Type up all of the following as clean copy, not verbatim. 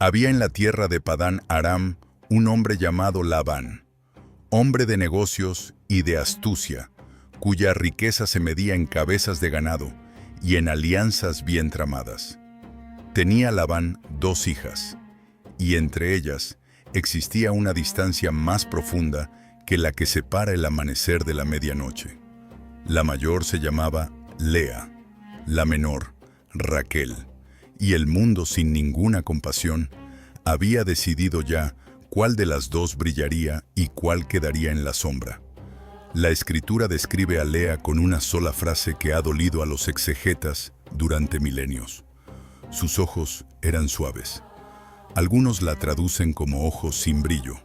Había en la tierra de Padán Aram un hombre llamado Labán, hombre de negocios y de astucia, cuya riqueza se medía en cabezas de ganado y en alianzas bien tramadas. Tenía Labán 2 hijas, y entre ellas existía una distancia más profunda que la que separa el amanecer de la medianoche. La mayor se llamaba Lea, la menor, Raquel, y el mundo, sin ninguna compasión, había decidido ya cuál de las dos brillaría y cuál quedaría en la sombra. La Escritura describe a Lea con una sola frase que ha dolido a los exegetas durante milenios. Sus ojos eran suaves. Algunos la traducen como ojos sin brillo,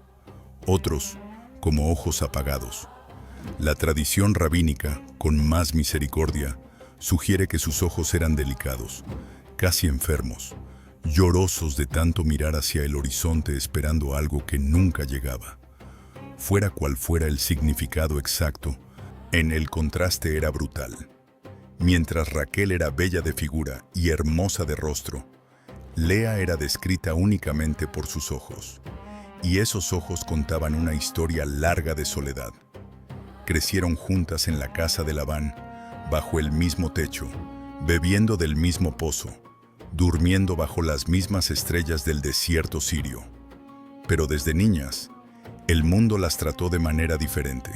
otros como ojos apagados. La tradición rabínica, con más misericordia, sugiere que sus ojos eran delicados, casi enfermos, llorosos de tanto mirar hacia el horizonte esperando algo que nunca llegaba. Fuera cual fuera el significado exacto, en el contraste era brutal. Mientras Raquel era bella de figura y hermosa de rostro, Lea era descrita únicamente por sus ojos, y esos ojos contaban una historia larga de soledad. Crecieron juntas en la casa de Labán, bajo el mismo techo, bebiendo del mismo pozo, durmiendo bajo las mismas estrellas del desierto sirio. Pero desde niñas, el mundo las trató de manera diferente.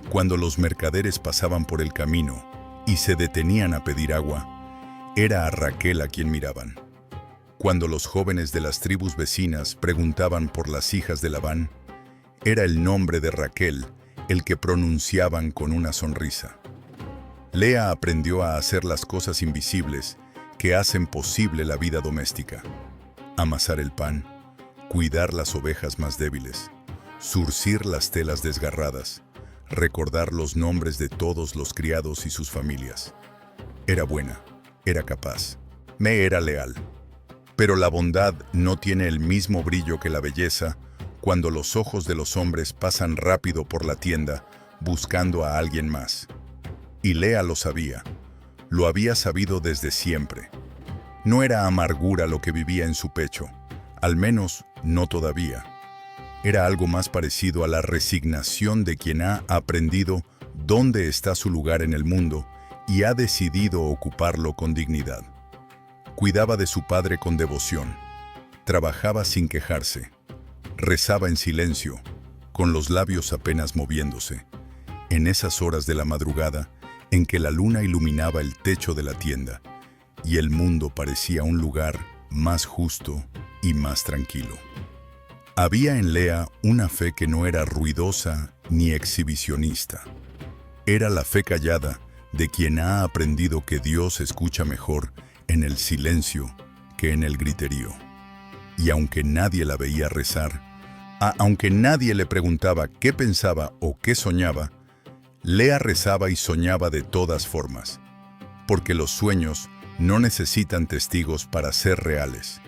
Cuando los mercaderes pasaban por el camino y se detenían a pedir agua, era a Raquel a quien miraban. Cuando los jóvenes de las tribus vecinas preguntaban por las hijas de Labán, era el nombre de Raquel el que pronunciaban con una sonrisa. Lea aprendió a hacer las cosas invisibles que hacen posible la vida doméstica: amasar el pan, cuidar las ovejas más débiles, zurcir las telas desgarradas, recordar los nombres de todos los criados y sus familias. Era buena, era capaz, me era leal. Pero la bondad no tiene el mismo brillo que la belleza cuando los ojos de los hombres pasan rápido por la tienda buscando a alguien más. Y Lea lo sabía, lo había sabido desde siempre. No era amargura lo que vivía en su pecho, al menos no todavía. Era algo más parecido a la resignación de quien ha aprendido dónde está su lugar en el mundo y ha decidido ocuparlo con dignidad. Cuidaba de su padre con devoción, trabajaba sin quejarse, rezaba en silencio, con los labios apenas moviéndose, en esas horas de la madrugada en que la luna iluminaba el techo de la tienda y el mundo parecía un lugar más justo y más tranquilo. Había en Lea una fe que no era ruidosa ni exhibicionista. Era la fe callada de quien ha aprendido que Dios escucha mejor en el silencio que en el griterío. Y aunque nadie la veía rezar, aunque nadie le preguntaba qué pensaba o qué soñaba, Lea rezaba y soñaba de todas formas, porque los sueños no necesitan testigos para ser reales.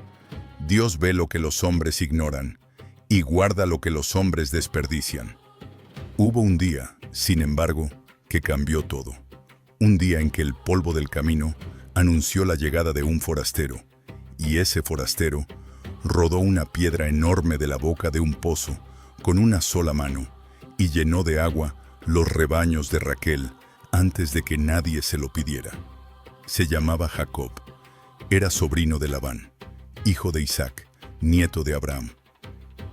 Dios ve lo que los hombres ignoran y guarda lo que los hombres desperdician. Hubo un día, sin embargo, que cambió todo. Un día en que el polvo del camino anunció la llegada de un forastero, y ese forastero rodó una piedra enorme de la boca de un pozo con una sola mano y llenó de agua los rebaños de Raquel antes de que nadie se lo pidiera. Se llamaba Jacob, era sobrino de Labán, hijo de Isaac, nieto de Abraham.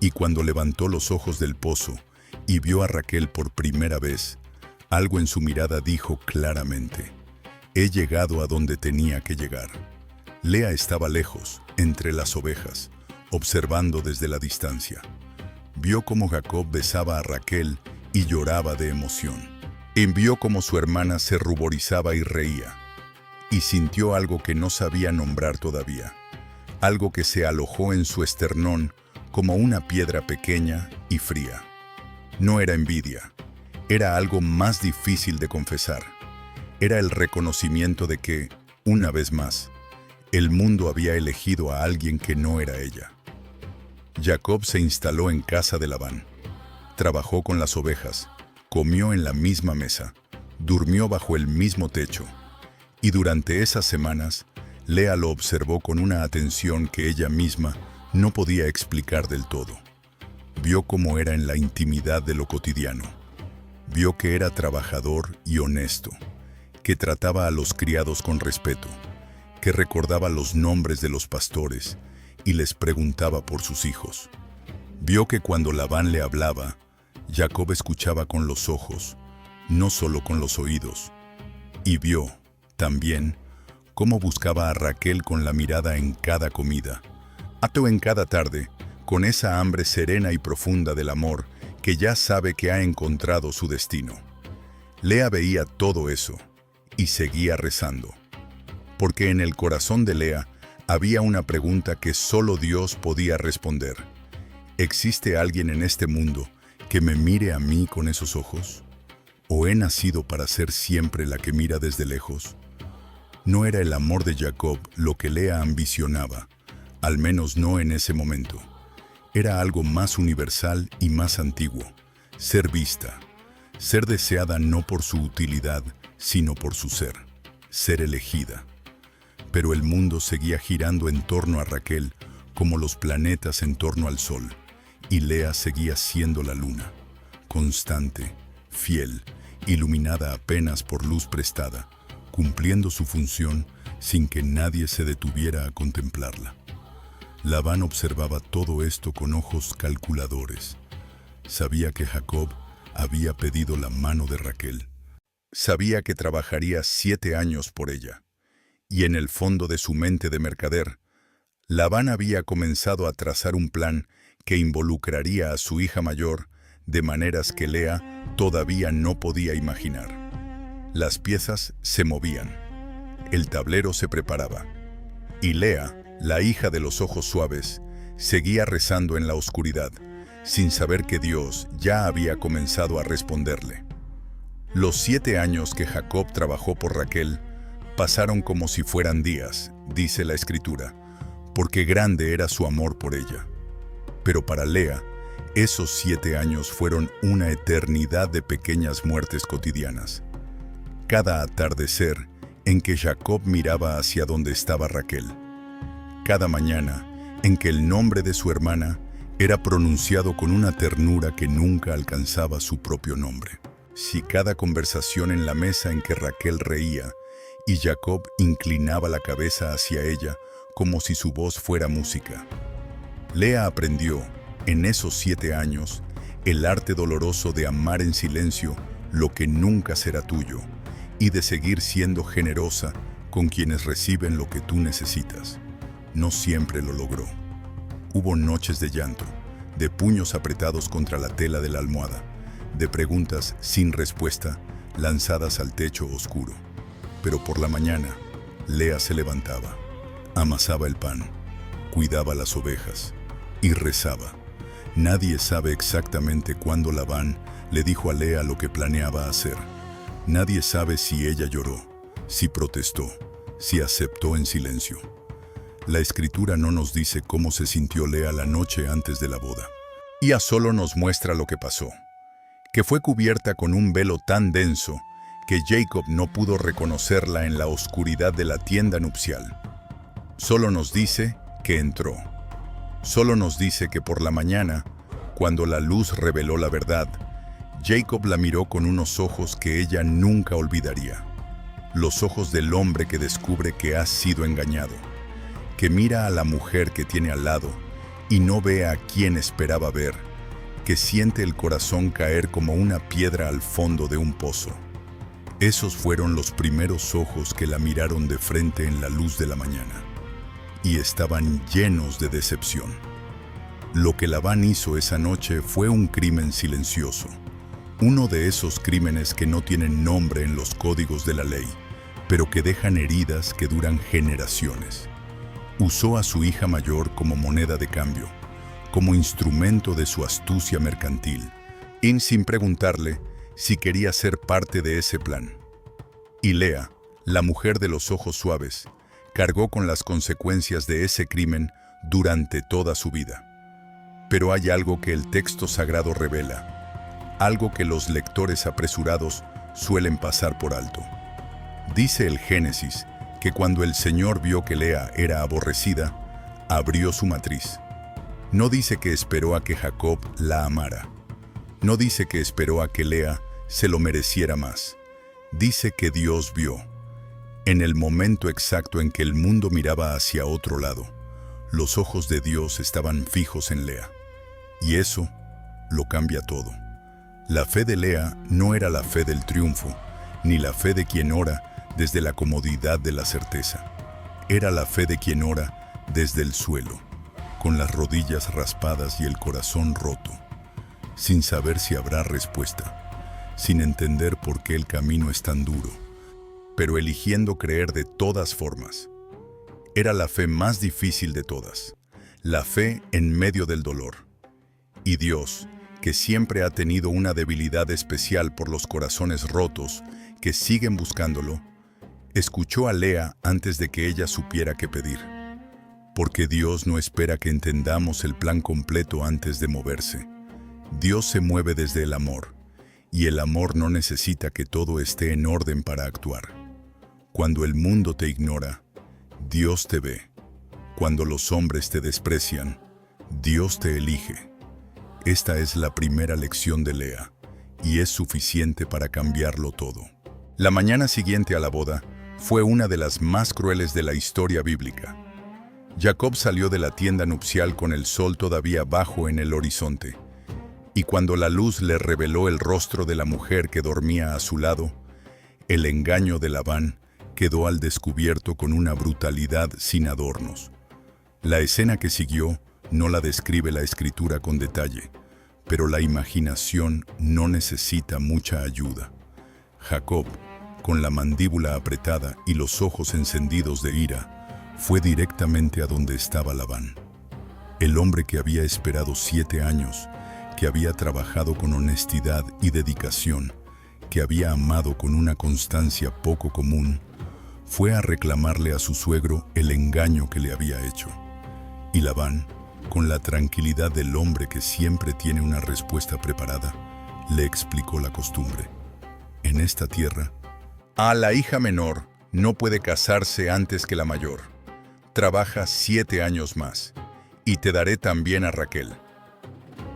Y cuando levantó los ojos del pozo y vio a Raquel por primera vez, algo en su mirada dijo claramente: he llegado a donde tenía que llegar. Lea estaba lejos, entre las ovejas, observando desde la distancia. Vio cómo Jacob besaba a Raquel y lloraba de emoción. Vio cómo su hermana se ruborizaba y reía. Y sintió algo que no sabía nombrar todavía, algo que se alojó en su esternón como una piedra pequeña y fría. No era envidia, era algo más difícil de confesar. Era el reconocimiento de que, una vez más, el mundo había elegido a alguien que no era ella. Jacob se instaló en casa de Labán. Trabajó con las ovejas, comió en la misma mesa, durmió bajo el mismo techo. Y durante esas semanas, Lea lo observó con una atención que ella misma No podía explicar del todo. Vio cómo era en la intimidad de lo cotidiano. Vio que era trabajador y honesto, que trataba a los criados con respeto, que recordaba los nombres de los pastores y les preguntaba por sus hijos. Vio que cuando Labán le hablaba, Jacob escuchaba con los ojos, no solo con los oídos. Y vio, también, cómo buscaba a Raquel con la mirada en cada comida, o en cada tarde, con esa hambre serena y profunda del amor que ya sabe que ha encontrado su destino. Lea veía todo eso y seguía rezando, porque en el corazón de Lea había una pregunta que solo Dios podía responder. ¿Existe alguien en este mundo que me mire a mí con esos ojos? ¿O he nacido para ser siempre la que mira desde lejos? No era el amor de Jacob lo que Lea ambicionaba, al menos no en ese momento. Era algo más universal y más antiguo, ser vista, ser deseada no por su utilidad, sino por su ser elegida. Pero el mundo seguía girando en torno a Raquel como los planetas en torno al sol, y Lea seguía siendo la luna, constante, fiel, iluminada apenas por luz prestada, cumpliendo su función sin que nadie se detuviera a contemplarla. Labán observaba todo esto con ojos calculadores. Sabía que Jacob había pedido la mano de Raquel. Sabía que trabajaría 7 años por ella. Y en el fondo de su mente de mercader, Labán había comenzado a trazar un plan que involucraría a su hija mayor de maneras que Lea todavía no podía imaginar. Las piezas se movían. El tablero se preparaba. Y Lea, la hija de los ojos suaves, seguía rezando en la oscuridad, sin saber que Dios ya había comenzado a responderle. Los 7 años que Jacob trabajó por Raquel pasaron como si fueran días, dice la Escritura, porque grande era su amor por ella. Pero para Lea, esos 7 años fueron una eternidad de pequeñas muertes cotidianas. Cada atardecer en que Jacob miraba hacia donde estaba Raquel. Cada mañana en que el nombre de su hermana era pronunciado con una ternura que nunca alcanzaba su propio nombre. Si cada conversación en la mesa en que Raquel reía y Jacob inclinaba la cabeza hacia ella como si su voz fuera música. Lea aprendió, en esos 7 años, el arte doloroso de amar en silencio lo que nunca será tuyo y de seguir siendo generosa con quienes reciben lo que tú necesitas. No siempre lo logró. Hubo noches de llanto, de puños apretados contra la tela de la almohada, de preguntas sin respuesta lanzadas al techo oscuro. Pero por la mañana, Lea se levantaba, amasaba el pan, cuidaba las ovejas y rezaba. Nadie sabe exactamente cuándo Labán le dijo a Lea lo que planeaba hacer. Nadie sabe si ella lloró, si protestó, si aceptó en silencio. La Escritura no nos dice cómo se sintió Lea la noche antes de la boda. Ella solo nos muestra lo que pasó, que fue cubierta con un velo tan denso que Jacob no pudo reconocerla en la oscuridad de la tienda nupcial. Solo nos dice que entró. Solo nos dice que por la mañana, cuando la luz reveló la verdad, Jacob la miró con unos ojos que ella nunca olvidaría. Los ojos del hombre que descubre que ha sido engañado, que mira a la mujer que tiene al lado y no ve a quien esperaba ver, que siente el corazón caer como una piedra al fondo de un pozo. Esos fueron los primeros ojos que la miraron de frente en la luz de la mañana, y estaban llenos de decepción. Lo que Labán hizo esa noche fue un crimen silencioso, uno de esos crímenes que no tienen nombre en los códigos de la ley, pero que dejan heridas que duran generaciones. Usó a su hija mayor como moneda de cambio, como instrumento de su astucia mercantil, y sin preguntarle si quería ser parte de ese plan. Y Lea, la mujer de los ojos suaves, cargó con las consecuencias de ese crimen durante toda su vida. Pero hay algo que el texto sagrado revela, algo que los lectores apresurados suelen pasar por alto. Dice el Génesis que cuando el Señor vio que Lea era aborrecida, abrió su matriz, No dice que esperó a que Jacob la amara. No dice que esperó a que Lea se lo mereciera más. Dice que Dios vio, en el momento exacto en que el mundo miraba hacia otro lado, los ojos de Dios estaban fijos en Lea. Y eso lo cambia todo. La fe de Lea no era la fe del triunfo, ni la fe de quien ora desde la comodidad de la certeza. Era la fe de quien ora desde el suelo, con las rodillas raspadas y el corazón roto, sin saber si habrá respuesta, sin entender por qué el camino es tan duro, pero eligiendo creer de todas formas. Era la fe más difícil de todas, la fe en medio del dolor. Y Dios, que siempre ha tenido una debilidad especial por los corazones rotos que siguen buscándolo, escuchó a Lea antes de que ella supiera qué pedir. Porque Dios no espera que entendamos el plan completo antes de moverse. Dios se mueve desde el amor, y el amor no necesita que todo esté en orden para actuar. Cuando el mundo te ignora, Dios te ve. Cuando los hombres te desprecian, Dios te elige. Esta es la primera lección de Lea, y es suficiente para cambiarlo todo. La mañana siguiente a la boda fue una de las más crueles de la historia bíblica. Jacob salió de la tienda nupcial con el sol todavía bajo en el horizonte, y cuando la luz le reveló el rostro de la mujer que dormía a su lado, el engaño de Labán quedó al descubierto con una brutalidad sin adornos. La escena que siguió no la describe la escritura con detalle, pero la imaginación no necesita mucha ayuda. Jacob, con la mandíbula apretada y los ojos encendidos de ira, fue directamente a donde estaba Labán. El hombre que había esperado 7 años, que había trabajado con honestidad y dedicación, que había amado con una constancia poco común, fue a reclamarle a su suegro el engaño que le había hecho. Y Labán, con la tranquilidad del hombre que siempre tiene una respuesta preparada, le explicó la costumbre. En esta tierra, la hija menor no puede casarse antes que la mayor. Trabaja 7 años más, y te daré también a Raquel.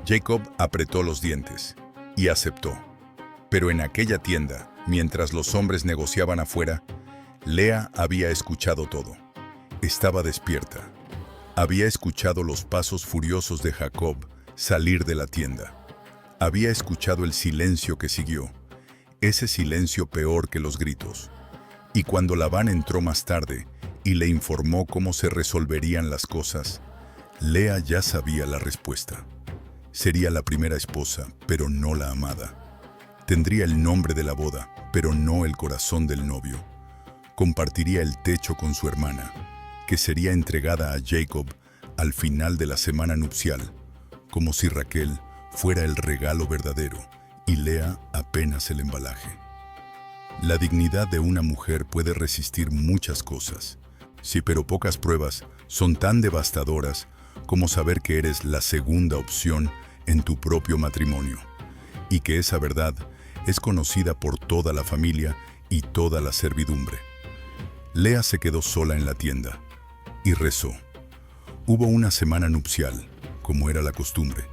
Jacob apretó los dientes y aceptó. Pero en aquella tienda, mientras los hombres negociaban afuera, Lea había escuchado todo. Estaba despierta. Había escuchado los pasos furiosos de Jacob salir de la tienda. Había escuchado el silencio que siguió, ese silencio peor que los gritos. Y cuando Labán entró más tarde y le informó cómo se resolverían las cosas, Lea ya sabía la respuesta. Sería la primera esposa, pero no la amada. Tendría el nombre de la boda, pero no el corazón del novio. Compartiría el techo con su hermana, que sería entregada a Jacob al final de la semana nupcial, como si Raquel fuera el regalo verdadero y Lea apenas el embalaje. La dignidad de una mujer puede resistir muchas cosas, sí, pero pocas pruebas son tan devastadoras como saber que eres la segunda opción en tu propio matrimonio, y que esa verdad es conocida por toda la familia y toda la servidumbre. Lea se quedó sola en la tienda y rezó. Hubo una semana nupcial, como era la costumbre,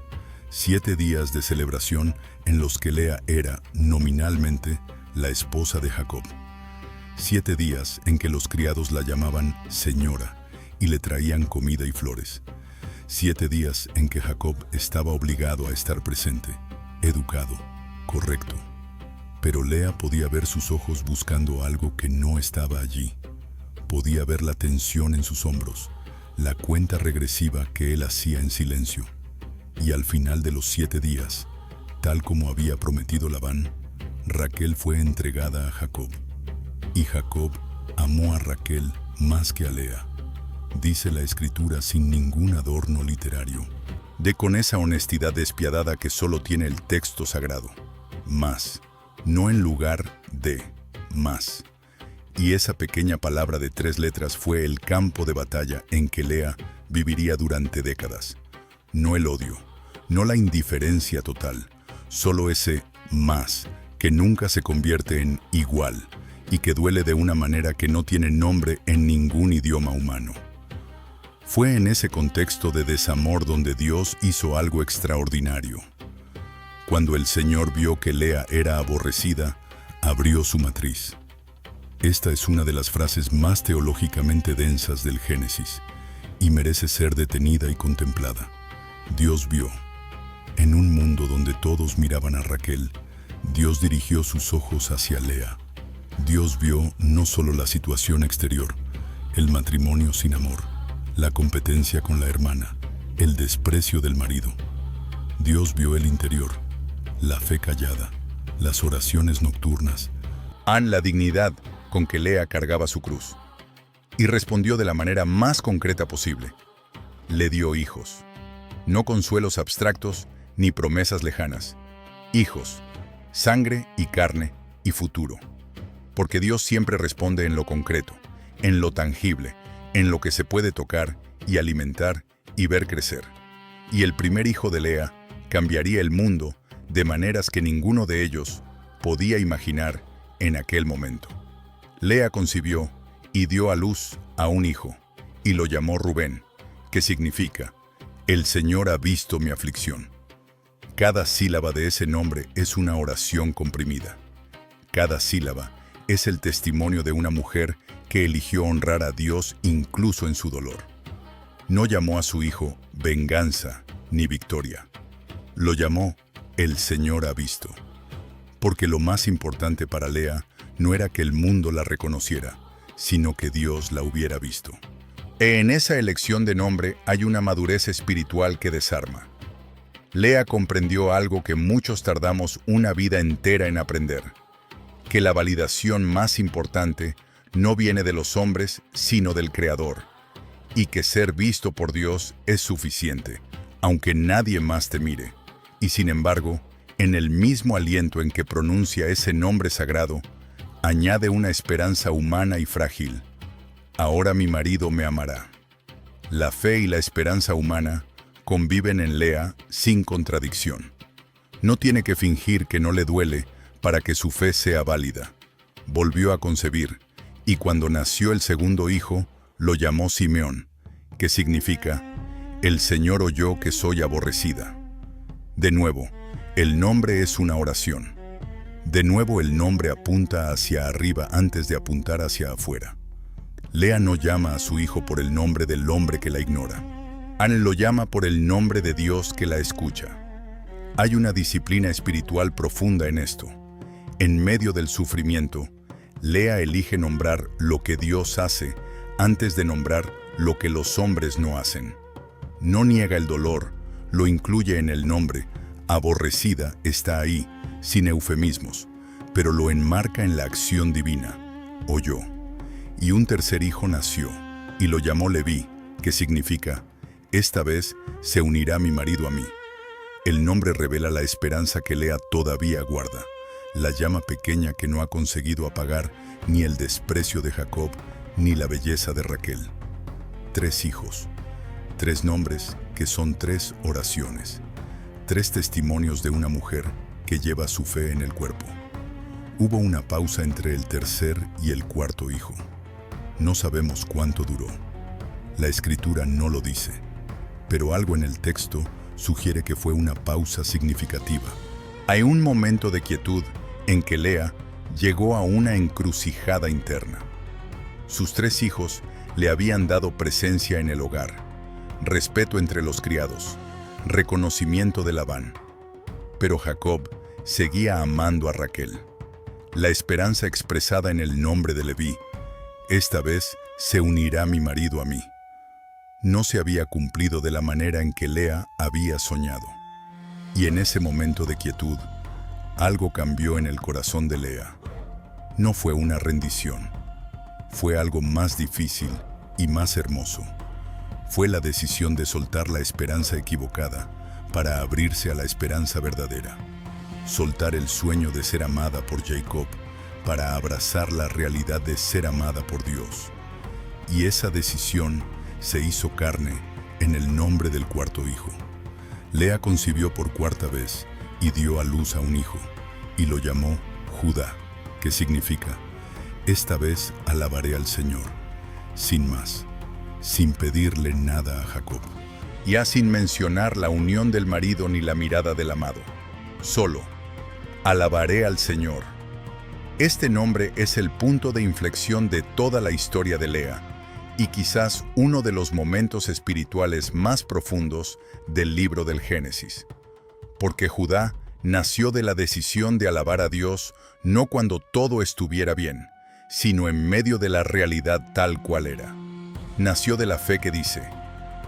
7 días de celebración en los que Lea era, nominalmente, la esposa de Jacob. 7 días en que los criados la llamaban señora y le traían comida y flores. 7 días en que Jacob estaba obligado a estar presente, educado, correcto. Pero Lea podía ver sus ojos buscando algo que no estaba allí. Podía ver la tensión en sus hombros, la cuenta regresiva que él hacía en silencio. Y al final de los 7 días, tal como había prometido Labán, Raquel fue entregada a Jacob. Y Jacob amó a Raquel más que a Lea. Dice la escritura sin ningún adorno literario, con esa honestidad despiadada que solo tiene el texto sagrado. Más, no en lugar de más. Y esa pequeña palabra de 3 letras fue el campo de batalla en que Lea viviría durante décadas. No el odio, no la indiferencia total, solo ese más, que nunca se convierte en igual y que duele de una manera que no tiene nombre en ningún idioma humano. Fue en ese contexto de desamor donde Dios hizo algo extraordinario. Cuando el Señor vio que Lea era aborrecida, abrió su matriz. Esta es una de las frases más teológicamente densas del Génesis y merece ser detenida y contemplada. Dios vio. En un mundo donde todos miraban a Raquel, Dios dirigió sus ojos hacia Lea. Dios vio no solo la situación exterior, el matrimonio sin amor, la competencia con la hermana, el desprecio del marido. Dios vio el interior, la fe callada, las oraciones nocturnas, la dignidad con que Lea cargaba su cruz. Y respondió de la manera más concreta posible. Le dio hijos. No consuelos abstractos ni promesas lejanas. Hijos, sangre y carne y futuro. Porque Dios siempre responde en lo concreto, en lo tangible, en lo que se puede tocar y alimentar y ver crecer. Y el primer hijo de Lea cambiaría el mundo de maneras que ninguno de ellos podía imaginar en aquel momento. Lea concibió y dio a luz a un hijo, y lo llamó Rubén, que significa, el Señor ha visto mi aflicción. Cada sílaba de ese nombre es una oración comprimida. Cada sílaba es el testimonio de una mujer que eligió honrar a Dios incluso en su dolor. No llamó a su hijo venganza ni victoria. Lo llamó el Señor ha visto. Porque lo más importante para Lea no era que el mundo la reconociera, sino que Dios la hubiera visto. En esa elección de nombre hay una madurez espiritual que desarma. Lea comprendió algo que muchos tardamos una vida entera en aprender, que la validación más importante no viene de los hombres, sino del Creador, y que ser visto por Dios es suficiente, aunque nadie más te mire. Y sin embargo, en el mismo aliento en que pronuncia ese nombre sagrado, añade una esperanza humana y frágil. Ahora mi marido me amará. La fe y la esperanza humana conviven en Lea sin contradicción. No tiene que fingir que no le duele para que su fe sea válida. Volvió a concebir, y cuando nació el segundo hijo, lo llamó Simeón, que significa, el Señor oyó que soy aborrecida. De nuevo, el nombre es una oración. De nuevo el nombre apunta hacia arriba antes de apuntar hacia afuera. Lea no llama a su hijo por el nombre del hombre que la ignora. Anne lo llama por el nombre de Dios que la escucha. Hay una disciplina espiritual profunda en esto. En medio del sufrimiento, Lea elige nombrar lo que Dios hace antes de nombrar lo que los hombres no hacen. No niega el dolor, lo incluye en el nombre. Aborrecida está ahí, sin eufemismos, pero lo enmarca en la acción divina. Oyó. Y un tercer hijo nació, y lo llamó Leví, que significa, esta vez se unirá mi marido a mí. El nombre revela la esperanza que Lea todavía guarda, la llama pequeña que no ha conseguido apagar ni el desprecio de Jacob, ni la belleza de Raquel. 3 hijos, 3 nombres que son 3 oraciones, 3 testimonios de una mujer que lleva su fe en el cuerpo. Hubo una pausa entre el tercer y el cuarto hijo. No sabemos cuánto duró. La escritura no lo dice, pero algo en el texto sugiere que fue una pausa significativa. Hay un momento de quietud en que Lea llegó a una encrucijada interna. Sus 3 hijos le habían dado presencia en el hogar, respeto entre los criados, reconocimiento de Labán. Pero Jacob seguía amando a Raquel. La esperanza expresada en el nombre de Leví, esta vez se unirá mi marido a mí, no se había cumplido de la manera en que Lea había soñado. Y en ese momento de quietud, algo cambió en el corazón de Lea. No fue una rendición, fue algo más difícil y más hermoso. Fue la decisión de soltar la esperanza equivocada para abrirse a la esperanza verdadera. Soltar el sueño de ser amada por Jacob para abrazar la realidad de ser amada por Dios. Y esa decisión se hizo carne en el nombre del cuarto hijo. Lea concibió por 4ª vez y dio a luz a un hijo, y lo llamó Judá, que significa, esta vez alabaré al Señor. Sin más. sin pedirle nada a Jacob. Ya sin mencionar la unión del marido ni la mirada del amado. Solo, alabaré al Señor. Este nombre es el punto de inflexión de toda la historia de Lea, y quizás uno de los momentos espirituales más profundos del libro del Génesis. Porque Judá nació de la decisión de alabar a Dios no cuando todo estuviera bien, sino en medio de la realidad tal cual era. Nació de la fe que dice,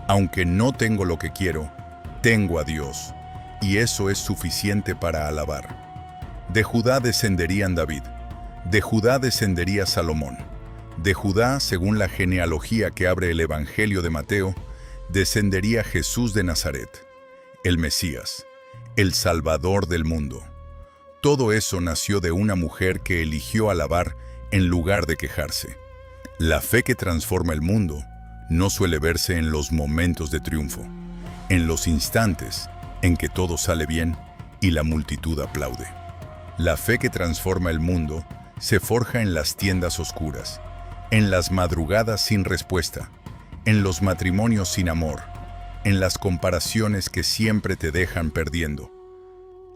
aunque no tengo lo que quiero, tengo a Dios, y eso es suficiente para alabar. De Judá descenderían David, de Judá descendería Salomón, de Judá, según la genealogía que abre el Evangelio de Mateo, descendería Jesús de Nazaret, el Mesías, el Salvador del mundo. Todo eso nació de una mujer que eligió alabar en lugar de quejarse. La fe que transforma el mundo no suele verse en los momentos de triunfo, en los instantes en que todo sale bien y la multitud aplaude. La fe que transforma el mundo se forja en las tiendas oscuras, en las madrugadas sin respuesta, en los matrimonios sin amor, en las comparaciones que siempre te dejan perdiendo.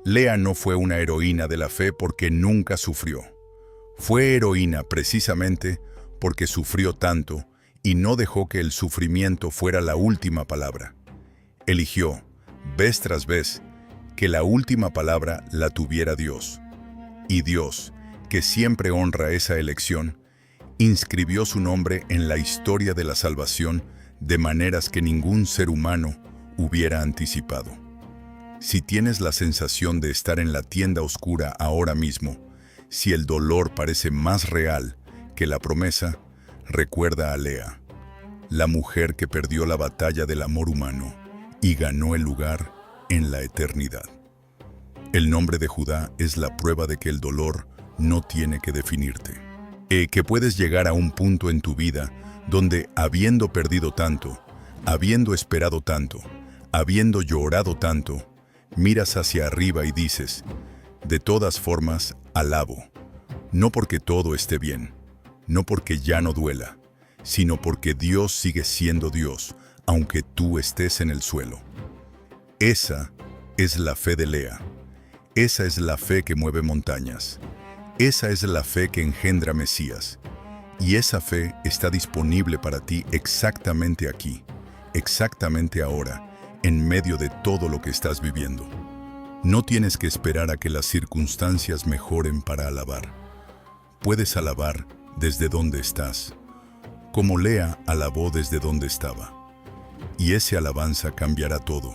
Lea no fue una heroína de la fe porque nunca sufrió. Fue heroína precisamente porque sufrió tanto y no dejó que el sufrimiento fuera la última palabra. Eligió, vez tras vez, que la última palabra la tuviera Dios. Y Dios, que siempre honra esa elección, inscribió su nombre en la historia de la salvación de maneras que ningún ser humano hubiera anticipado. Si tienes la sensación de estar en la tienda oscura ahora mismo, si el dolor parece más real que la promesa, recuerda a Lea, la mujer que perdió la batalla del amor humano y ganó el lugar en la eternidad. El nombre de Judá es la prueba de que el dolor no tiene que definirte. Que puedes llegar a un punto en tu vida donde, habiendo perdido tanto, habiendo esperado tanto, habiendo llorado tanto, miras hacia arriba y dices, de todas formas, alabo, no porque todo esté bien, no porque ya no duela, sino porque Dios sigue siendo Dios, aunque tú estés en el suelo. Esa es la fe de Lea. Esa es la fe que mueve montañas. Esa es la fe que engendra Mesías. Y esa fe está disponible para ti exactamente aquí, exactamente ahora, en medio de todo lo que estás viviendo. No tienes que esperar a que las circunstancias mejoren para alabar. Puedes alabar desde donde estás, como Lea alabó desde donde estaba. Y esa alabanza cambiará todo,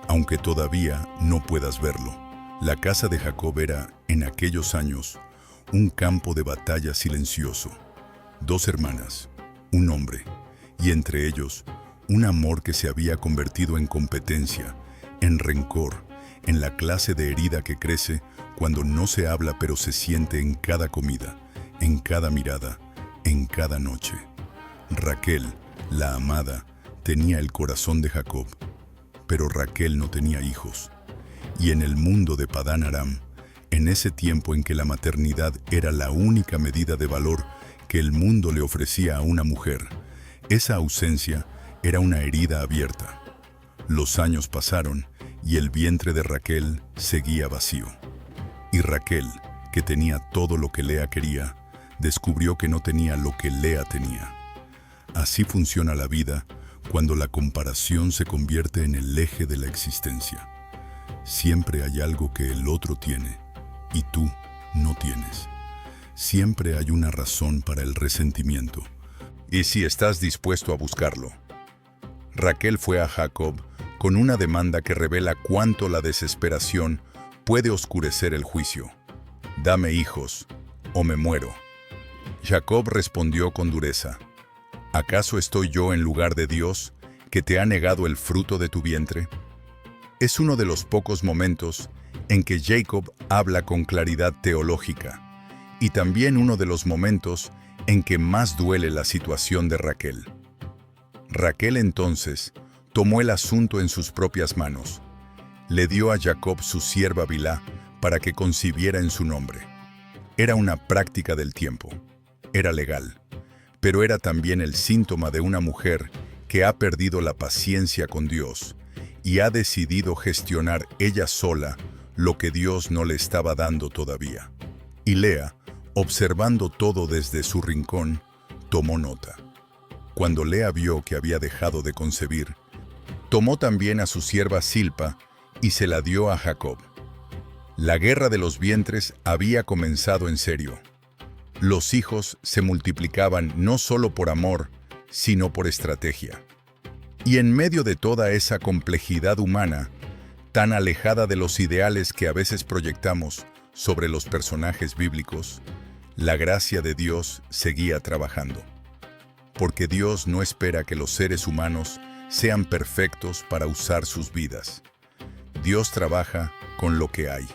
aunque todavía no puedas verlo. La casa de Jacob era, en aquellos años, un campo de batalla silencioso. 2 hermanas, un hombre, y entre ellos, un amor que se había convertido en competencia, en rencor, en la clase de herida que crece cuando no se habla pero se siente en cada comida, en cada mirada, en cada noche. Raquel, la amada, tenía el corazón de Jacob, pero Raquel no tenía hijos. Y en el mundo de Padán Aram, en ese tiempo en que la maternidad era la única medida de valor que el mundo le ofrecía a una mujer, esa ausencia era una herida abierta. Los años pasaron y el vientre de Raquel seguía vacío. Y Raquel, que tenía todo lo que Lea quería, descubrió que no tenía lo que Lea tenía. Así funciona la vida cuando la comparación se convierte en el eje de la existencia. Siempre hay algo que el otro tiene y tú no tienes. Siempre hay una razón para el resentimiento. Y si estás dispuesto a buscarlo. Raquel fue a Jacob con una demanda que revela cuánto la desesperación puede oscurecer el juicio. Dame hijos, o me muero. Jacob respondió con dureza. ¿Acaso estoy yo en lugar de Dios, que te ha negado el fruto de tu vientre? Es uno de los pocos momentos en que Jacob habla con claridad teológica, y también uno de los momentos en que más duele la situación de Raquel. Raquel entonces tomó el asunto en sus propias manos. Le dio a Jacob su sierva Bilhá para que concibiera en su nombre. Era una práctica del tiempo. Era legal. pero era también el síntoma de una mujer que ha perdido la paciencia con Dios y ha decidido gestionar ella sola lo que Dios no le estaba dando todavía. Y Lea, observando todo desde su rincón, tomó nota. Cuando Lea vio que había dejado de concebir, tomó también a su sierva Silpa y se la dio a Jacob. La guerra de los vientres había comenzado en serio. Los hijos se multiplicaban no solo por amor, sino por estrategia. Y en medio de toda esa complejidad humana, tan alejada de los ideales que a veces proyectamos sobre los personajes bíblicos, la gracia de Dios seguía trabajando. Porque Dios no espera que los seres humanos sean perfectos para usar sus vidas. Dios trabaja con lo que hay,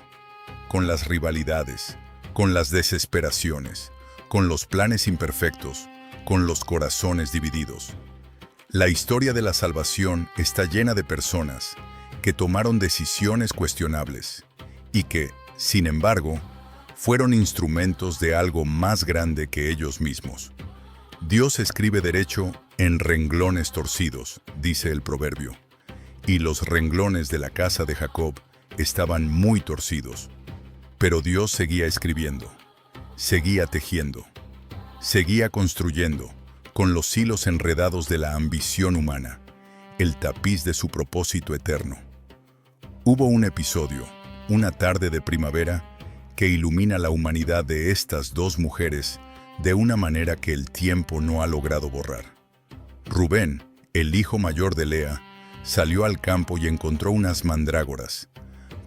con las rivalidades, con las desesperaciones, con los planes imperfectos, con los corazones divididos. La historia de la salvación está llena de personas que tomaron decisiones cuestionables y que, sin embargo, fueron instrumentos de algo más grande que ellos mismos. Dios escribe derecho en renglones torcidos, dice el proverbio, y los renglones de la casa de Jacob estaban muy torcidos. Pero Dios seguía escribiendo, seguía tejiendo, seguía construyendo, con los hilos enredados de la ambición humana, el tapiz de su propósito eterno. Hubo un episodio, una tarde de primavera, que ilumina la humanidad de estas dos mujeres de una manera que el tiempo no ha logrado borrar. Rubén, el hijo mayor de Lea, salió al campo y encontró unas mandrágoras,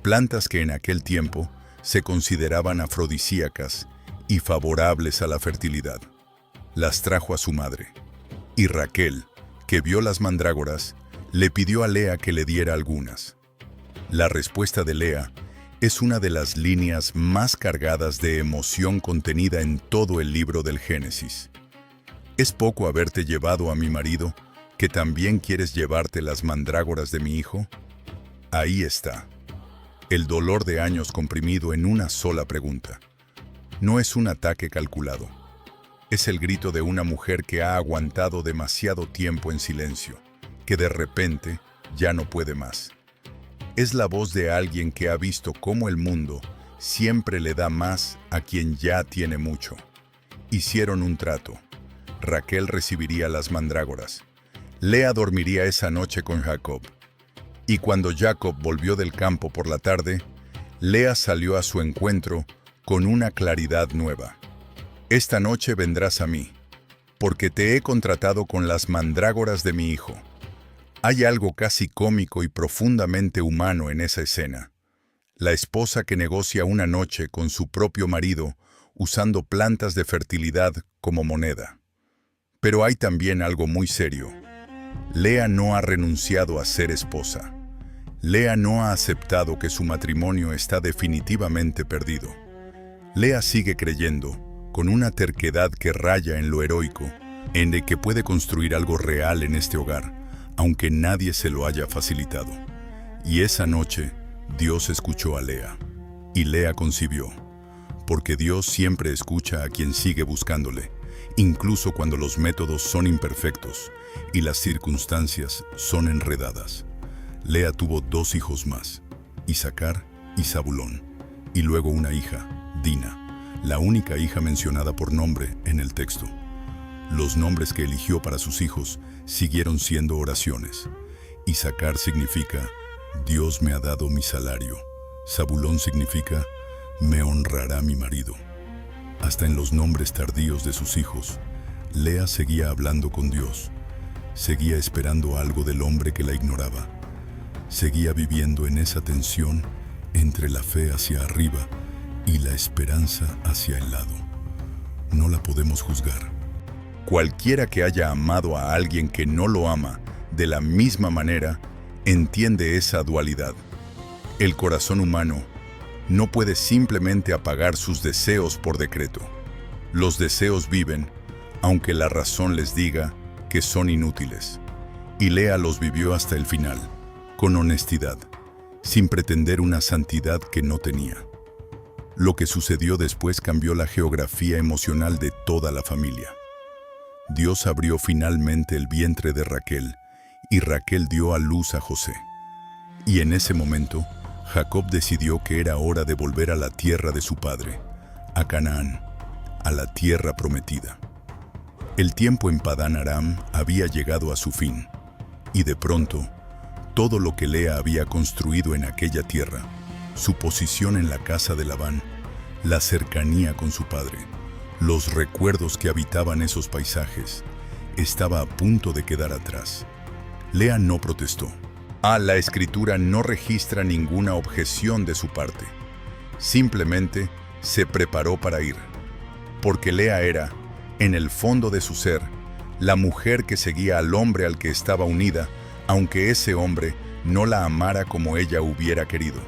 plantas que en aquel tiempo se consideraban afrodisíacas y favorables a la fertilidad. Las trajo a su madre. Y Raquel, que vio las mandrágoras, le pidió a Lea que le diera algunas. La respuesta de Lea es una de las líneas más cargadas de emoción contenida en todo el libro del Génesis. ¿Es poco haberte llevado a mi marido, que también quieres llevarte las mandrágoras de mi hijo? Ahí está. El dolor de años comprimido en una sola pregunta. No es un ataque calculado. Es el grito de una mujer que ha aguantado demasiado tiempo en silencio, que de repente ya no puede más. Es la voz de alguien que ha visto cómo el mundo siempre le da más a quien ya tiene mucho. Hicieron un trato. Raquel recibiría las mandrágoras. Lea dormiría esa noche con Jacob. Y cuando Jacob volvió del campo por la tarde, Lea salió a su encuentro con una claridad nueva. Esta noche vendrás a mí, porque te he contratado con las mandrágoras de mi hijo. Hay algo casi cómico y profundamente humano en esa escena. La esposa que negocia una noche con su propio marido usando plantas de fertilidad como moneda. Pero hay también algo muy serio. Lea no ha renunciado a ser esposa. Lea no ha aceptado que su matrimonio está definitivamente perdido. Lea sigue creyendo, con una terquedad que raya en lo heroico, en de que puede construir algo real en este hogar, aunque nadie se lo haya facilitado. Y esa noche, Dios escuchó a Lea, y Lea concibió, porque Dios siempre escucha a quien sigue buscándole, incluso cuando los métodos son imperfectos y las circunstancias son enredadas. Lea tuvo 2 hijos más, Isacar y Zabulón, y luego una hija, Dina, la única hija mencionada por nombre en el texto. Los nombres que eligió para sus hijos siguieron siendo oraciones. Isacar significa, Dios me ha dado mi salario. Zabulón significa, me honrará mi marido. Hasta en los nombres tardíos de sus hijos, Lea seguía hablando con Dios. Seguía esperando algo del hombre que la ignoraba. Seguía viviendo en esa tensión entre la fe hacia arriba y la esperanza hacia el lado. No la podemos juzgar. Cualquiera que haya amado a alguien que no lo ama de la misma manera, entiende esa dualidad. El corazón humano no puede simplemente apagar sus deseos por decreto. Los deseos viven, aunque la razón les diga que son inútiles. Y Lea los vivió hasta el final, con honestidad, sin pretender una santidad que no tenía. Lo que sucedió después cambió la geografía emocional de toda la familia. Dios abrió finalmente el vientre de Raquel, y Raquel dio a luz a José. Y en ese momento, Jacob decidió que era hora de volver a la tierra de su padre, a Canaán, a la tierra prometida. El tiempo en Padán Aram había llegado a su fin, y de pronto, todo lo que Lea había construido en aquella tierra, su posición en la casa de Labán, la cercanía con su padre, los recuerdos que habitaban esos paisajes, estaba a punto de quedar atrás. Lea no protestó. La escritura no registra ninguna objeción de su parte. Simplemente se preparó para ir. Porque Lea era, en el fondo de su ser, la mujer que seguía al hombre al que estaba unida, aunque ese hombre no la amara como ella hubiera querido.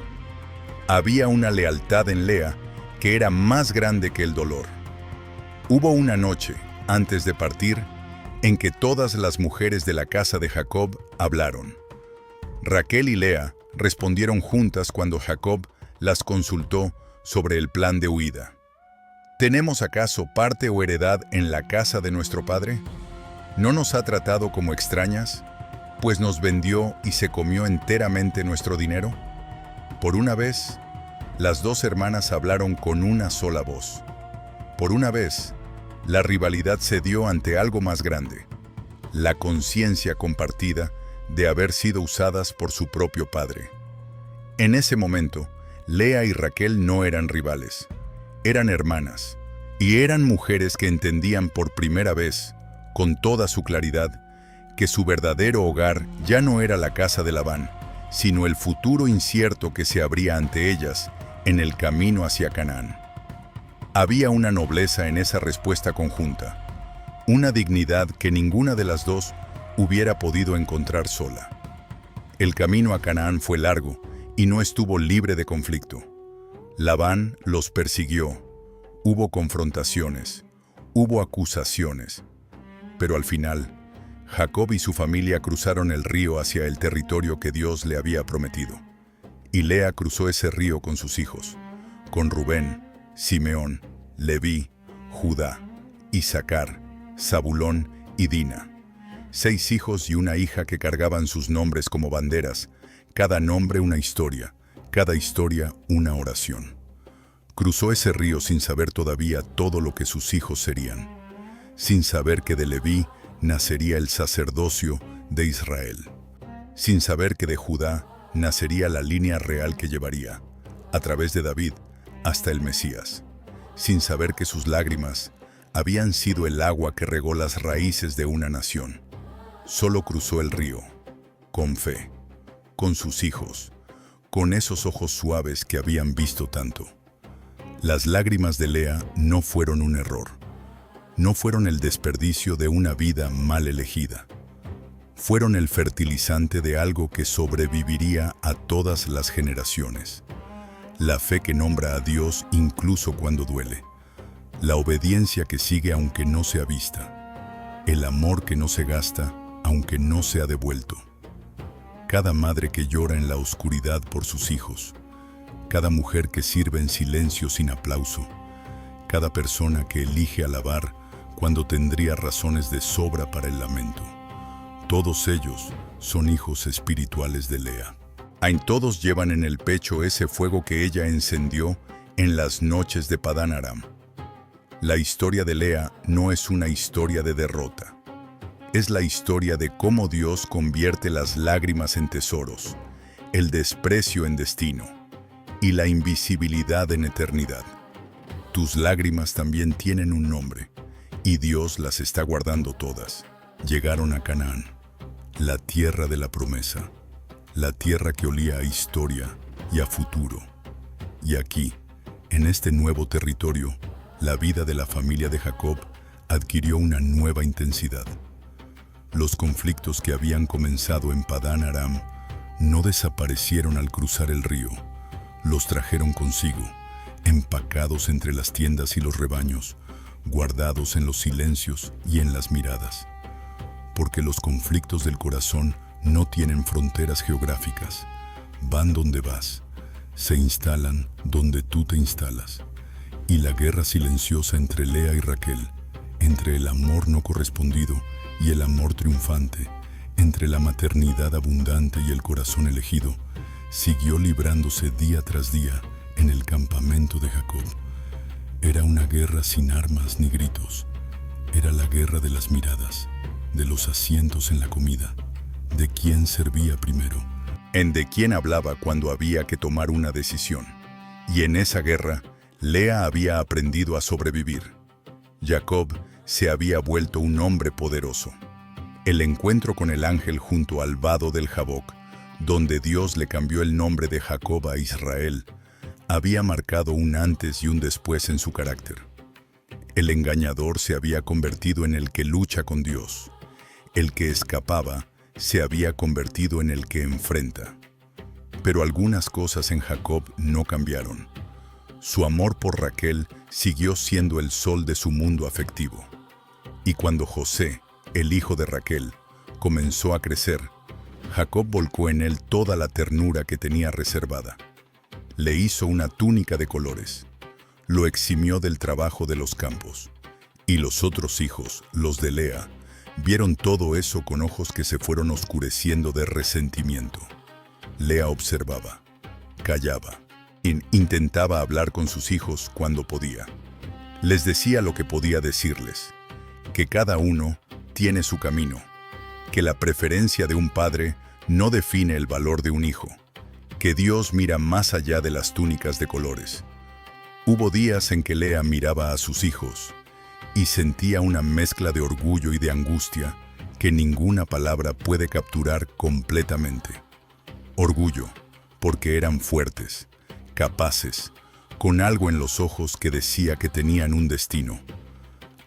Había una lealtad en Lea que era más grande que el dolor. Hubo una noche, antes de partir, en que todas las mujeres de la casa de Jacob hablaron. Raquel y Lea respondieron juntas cuando Jacob las consultó sobre el plan de huida. ¿Tenemos acaso parte o heredad en la casa de nuestro padre? ¿No nos ha tratado como extrañas, pues nos vendió y se comió enteramente nuestro dinero? Por una vez, las dos hermanas hablaron con una sola voz. Por una vez, la rivalidad cedió ante algo más grande, la conciencia compartida de haber sido usadas por su propio padre. En ese momento, Lea y Raquel no eran rivales, eran hermanas, y eran mujeres que entendían por primera vez, con toda su claridad, que su verdadero hogar ya no era la casa de Labán, sino el futuro incierto que se abría ante ellas en el camino hacia Canaán. Había una nobleza en esa respuesta conjunta, una dignidad que ninguna de las dos hubiera podido encontrar sola. El camino a Canaán fue largo y no estuvo libre de conflicto. Labán los persiguió, hubo confrontaciones, hubo acusaciones, pero al final, Jacob y su familia cruzaron el río hacia el territorio que Dios le había prometido. Y Lea cruzó ese río con sus hijos, con Rubén, Simeón, Leví, Judá, Isaacar, Zabulón y Dina. 6 hijos y una hija que cargaban sus nombres como banderas, cada nombre una historia, cada historia una oración. Cruzó ese río sin saber todavía todo lo que sus hijos serían, sin saber que de Leví nacería el sacerdocio de Israel, sin saber que de Judá nacería la línea real que llevaría, a través de David, hasta el Mesías, sin saber que sus lágrimas habían sido el agua que regó las raíces de una nación. Solo cruzó el río, con fe, con sus hijos, con esos ojos suaves que habían visto tanto. Las lágrimas de Lea no fueron un error, no fueron el desperdicio de una vida mal elegida. Fueron el fertilizante de algo que sobreviviría a todas las generaciones. La fe que nombra a Dios incluso cuando duele. La obediencia que sigue aunque no sea vista. El amor que no se gasta aunque no sea devuelto. Cada madre que llora en la oscuridad por sus hijos. Cada mujer que sirve en silencio sin aplauso. Cada persona que elige alabar cuando tendría razones de sobra para el lamento. Todos ellos son hijos espirituales de Lea. Todos llevan en el pecho ese fuego que ella encendió en las noches de Padán Aram. La historia de Lea no es una historia de derrota. Es la historia de cómo Dios convierte las lágrimas en tesoros, el desprecio en destino y la invisibilidad en eternidad. Tus lágrimas también tienen un nombre y Dios las está guardando todas. Llegaron a Canaán, la tierra de la promesa, la tierra que olía a historia y a futuro. Y aquí, en este nuevo territorio, la vida de la familia de Jacob adquirió una nueva intensidad. Los conflictos que habían comenzado en Padán Aram no desaparecieron al cruzar el río, los trajeron consigo, empacados entre las tiendas y los rebaños, guardados en los silencios y en las miradas. Porque los conflictos del corazón no tienen fronteras geográficas, van donde vas, se instalan donde tú te instalas. Y la guerra silenciosa entre Lea y Raquel, entre el amor no correspondido y el amor triunfante, entre la maternidad abundante y el corazón elegido, siguió librándose día tras día en el campamento de Jacob. Era una guerra sin armas ni gritos. Era la guerra de las miradas, de los asientos en la comida, de quién servía primero, en de quién hablaba cuando había que tomar una decisión. Y en esa guerra, Lea había aprendido a sobrevivir. Jacob se había vuelto un hombre poderoso. El encuentro con el ángel junto al vado del Jaboc, donde Dios le cambió el nombre de Jacob a Israel, había marcado un antes y un después en su carácter. El engañador se había convertido en el que lucha con Dios. El que escapaba se había convertido en el que enfrenta. Pero algunas cosas en Jacob no cambiaron. Su amor por Raquel siguió siendo el sol de su mundo afectivo. Y cuando José, el hijo de Raquel, comenzó a crecer, Jacob volcó en él toda la ternura que tenía reservada. Le hizo una túnica de colores. Lo eximió del trabajo de los campos. Y los otros hijos, los de Lea, vieron todo eso con ojos que se fueron oscureciendo de resentimiento. Lea observaba, callaba, intentaba hablar con sus hijos cuando podía. Les decía lo que podía decirles, que cada uno tiene su camino, que la preferencia de un padre no define el valor de un hijo, que Dios mira más allá de las túnicas de colores. Hubo días en que Lea miraba a sus hijos y sentía una mezcla de orgullo y de angustia que ninguna palabra puede capturar completamente. Orgullo, porque eran fuertes, capaces, con algo en los ojos que decía que tenían un destino.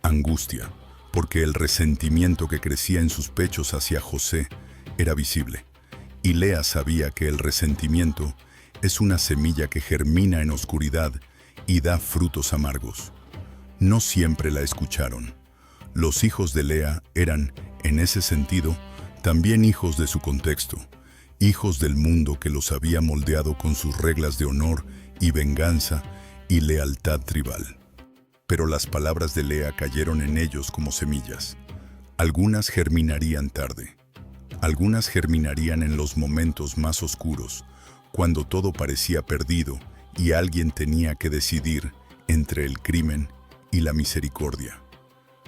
Angustia, porque el resentimiento que crecía en sus pechos hacia José era visible. Y Lea sabía que el resentimiento es una semilla que germina en oscuridad y da frutos amargos. No siempre la escucharon. Los hijos de Lea eran, en ese sentido, también hijos de su contexto, hijos del mundo que los había moldeado con sus reglas de honor y venganza y lealtad tribal. Pero las palabras de Lea cayeron en ellos como semillas. Algunas germinarían tarde. Algunas germinarían en los momentos más oscuros, cuando todo parecía perdido y alguien tenía que decidir entre el crimen y la misericordia.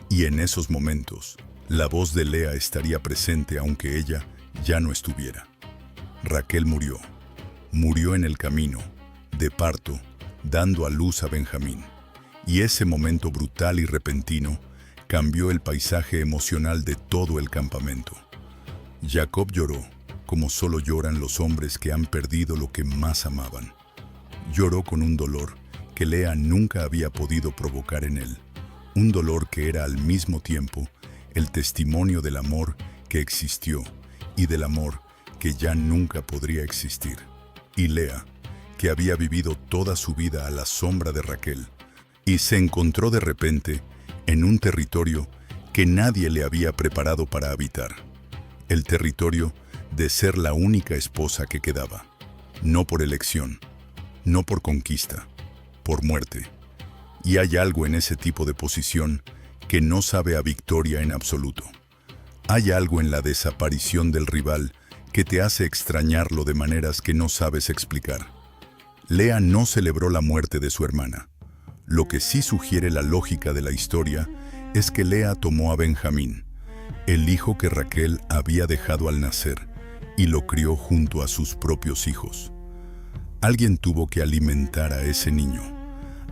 Y en esos momentos, la voz de Lea estaría presente aunque ella ya no estuviera. Raquel murió. Murió en el camino, de parto, dando a luz a Benjamín. Y ese momento brutal y repentino cambió el paisaje emocional de todo el campamento. Jacob lloró, como solo lloran los hombres que han perdido lo que más amaban. Lloró con un dolor que Lea nunca había podido provocar en él. Un dolor que era al mismo tiempo el testimonio del amor que existió y del amor que ya nunca podría existir. Y Lea, que había vivido toda su vida a la sombra de Raquel, y se encontró de repente en un territorio que nadie le había preparado para habitar. El territorio de ser la única esposa que quedaba, no por elección, no por conquista, por muerte. Y hay algo en ese tipo de posición que no sabe a victoria en absoluto. Hay algo en la desaparición del rival que te hace extrañarlo de maneras que no sabes explicar. Lea no celebró la muerte de su hermana. Lo que sí sugiere la lógica de la historia es que Lea tomó a Benjamín, el hijo que Raquel había dejado al nacer, y lo crió junto a sus propios hijos. Alguien tuvo que alimentar a ese niño.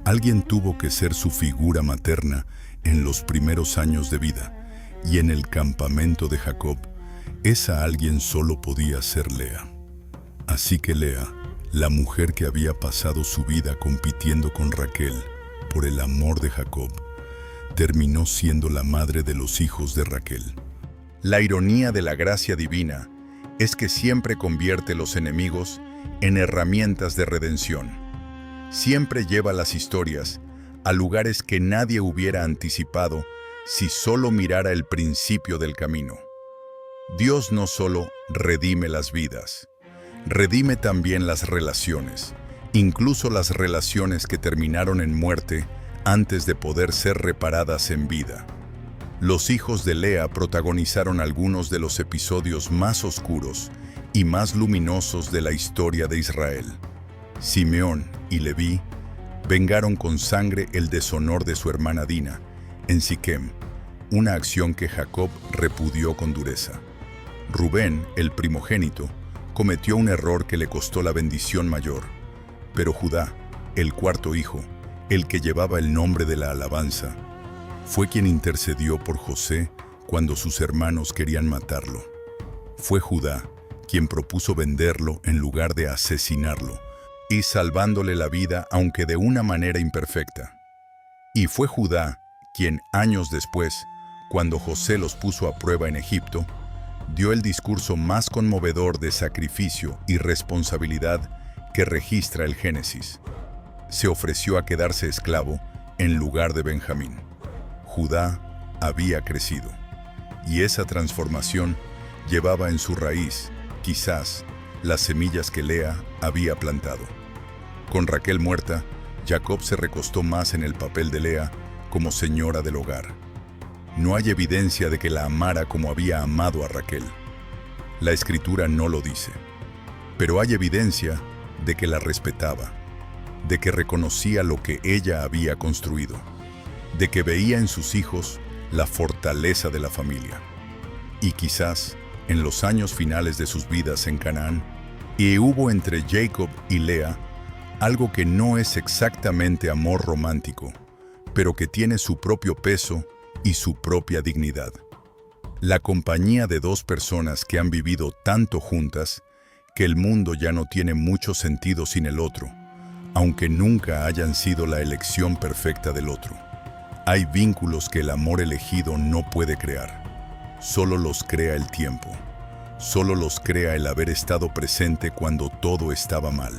Alguien tuvo que ser su figura materna en los primeros años de vida, y en el campamento de Jacob, esa alguien solo podía ser Lea. Así que Lea, la mujer que había pasado su vida compitiendo con Raquel por el amor de Jacob, terminó siendo la madre de los hijos de Raquel. La ironía de la gracia divina es que siempre convierte los enemigos en herramientas de redención. Siempre lleva las historias a lugares que nadie hubiera anticipado si solo mirara el principio del camino. Dios no solo redime las vidas, redime también las relaciones, incluso las relaciones que terminaron en muerte antes de poder ser reparadas en vida. Los hijos de Lea protagonizaron algunos de los episodios más oscuros y más luminosos de la historia de Israel. Simeón y Leví vengaron con sangre el deshonor de su hermana Dina en Siquem, una acción que Jacob repudió con dureza. Rubén, el primogénito, cometió un error que le costó la bendición mayor, pero Judá, el cuarto hijo, el que llevaba el nombre de la alabanza, fue quien intercedió por José cuando sus hermanos querían matarlo. Fue Judá quien propuso venderlo en lugar de asesinarlo, y salvándole la vida aunque de una manera imperfecta. Y fue Judá quien, años después, cuando José los puso a prueba en Egipto, dio el discurso más conmovedor de sacrificio y responsabilidad que registra el Génesis. Se ofreció a quedarse esclavo en lugar de Benjamín. Judá había crecido, y esa transformación llevaba en su raíz, quizás, las semillas que Lea había plantado. Con Raquel muerta, Jacob se recostó más en el papel de Lea como señora del hogar. No hay evidencia de que la amara como había amado a Raquel. La Escritura no lo dice. Pero hay evidencia de que la respetaba, de que reconocía lo que ella había construido, de que veía en sus hijos la fortaleza de la familia. Y quizás, en los años finales de sus vidas en Canaán, y hubo entre Jacob y Lea algo que no es exactamente amor romántico, pero que tiene su propio peso y su propia dignidad. La compañía de dos personas que han vivido tanto juntas que el mundo ya no tiene mucho sentido sin el otro, aunque nunca hayan sido la elección perfecta del otro. Hay vínculos que el amor elegido no puede crear. Solo los crea el tiempo. Solo los crea el haber estado presente cuando todo estaba mal.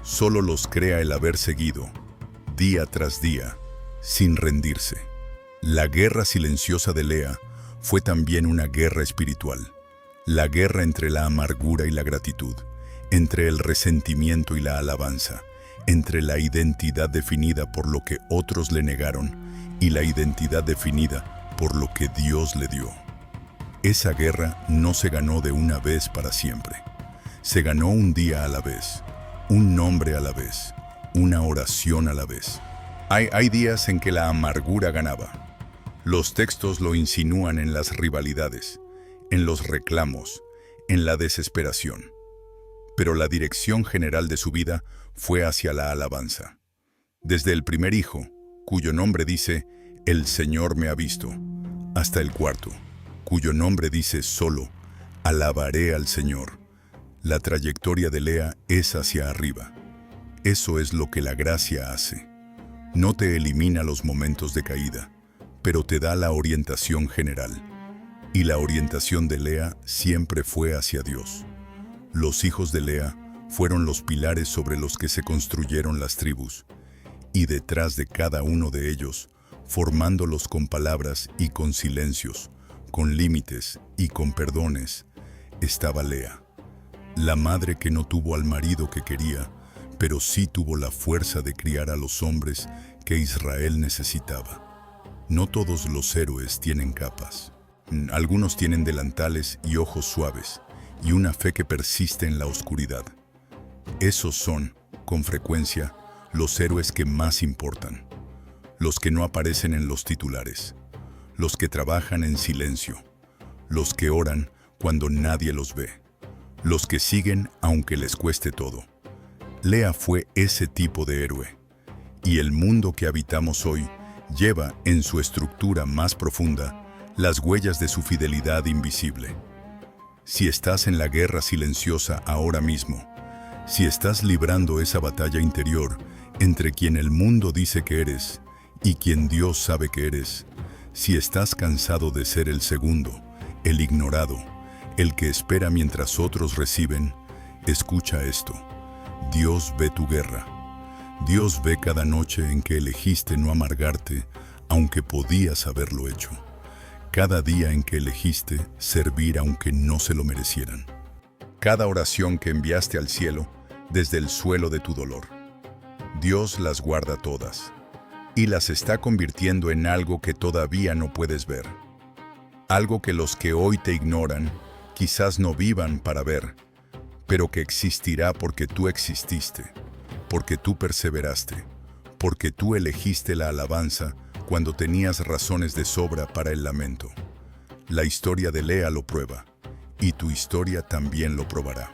Solo los crea el haber seguido, día tras día, sin rendirse. La guerra silenciosa de Lea fue también una guerra espiritual. La guerra entre la amargura y la gratitud, entre el resentimiento y la alabanza, entre la identidad definida por lo que otros le negaron y la identidad definida por lo que Dios le dio. Esa guerra no se ganó de una vez para siempre. Se ganó un día a la vez, un nombre a la vez, una oración a la vez. Hay días en que la amargura ganaba. Los textos lo insinúan en las rivalidades, en los reclamos, en la desesperación. Pero la dirección general de su vida fue hacia la alabanza. Desde el primer hijo, cuyo nombre dice, "El Señor me ha visto", hasta el cuarto, cuyo nombre dice solo, "Alabaré al Señor". La trayectoria de Lea es hacia arriba. Eso es lo que la gracia hace. No te elimina los momentos de caída, pero te da la orientación general. Y la orientación de Lea siempre fue hacia Dios. Los hijos de Lea fueron los pilares sobre los que se construyeron las tribus, y detrás de cada uno de ellos, formándolos con palabras y con silencios, con límites y con perdones, estaba Lea, la madre que no tuvo al marido que quería, pero sí tuvo la fuerza de criar a los hombres que Israel necesitaba. No todos los héroes tienen capas. Algunos tienen delantales y ojos suaves, y una fe que persiste en la oscuridad. Esos son, con frecuencia, los héroes que más importan, los que no aparecen en los titulares, los que trabajan en silencio, los que oran cuando nadie los ve, los que siguen aunque les cueste todo. Lea fue ese tipo de héroe, y el mundo que habitamos hoy lleva en su estructura más profunda las huellas de su fidelidad invisible. Si estás en la guerra silenciosa ahora mismo, si estás librando esa batalla interior entre quien el mundo dice que eres y quien Dios sabe que eres, si estás cansado de ser el segundo, el ignorado, el que espera mientras otros reciben, escucha esto. Dios ve tu guerra. Dios ve cada noche en que elegiste no amargarte, aunque podías haberlo hecho. Cada día en que elegiste servir aunque no se lo merecieran. Cada oración que enviaste al cielo desde el suelo de tu dolor. Dios las guarda todas y las está convirtiendo en algo que todavía no puedes ver. Algo que los que hoy te ignoran quizás no vivan para ver, pero que existirá porque tú exististe, porque tú perseveraste, porque tú elegiste la alabanza cuando tenías razones de sobra para el lamento. La historia de Lea lo prueba, y tu historia también lo probará.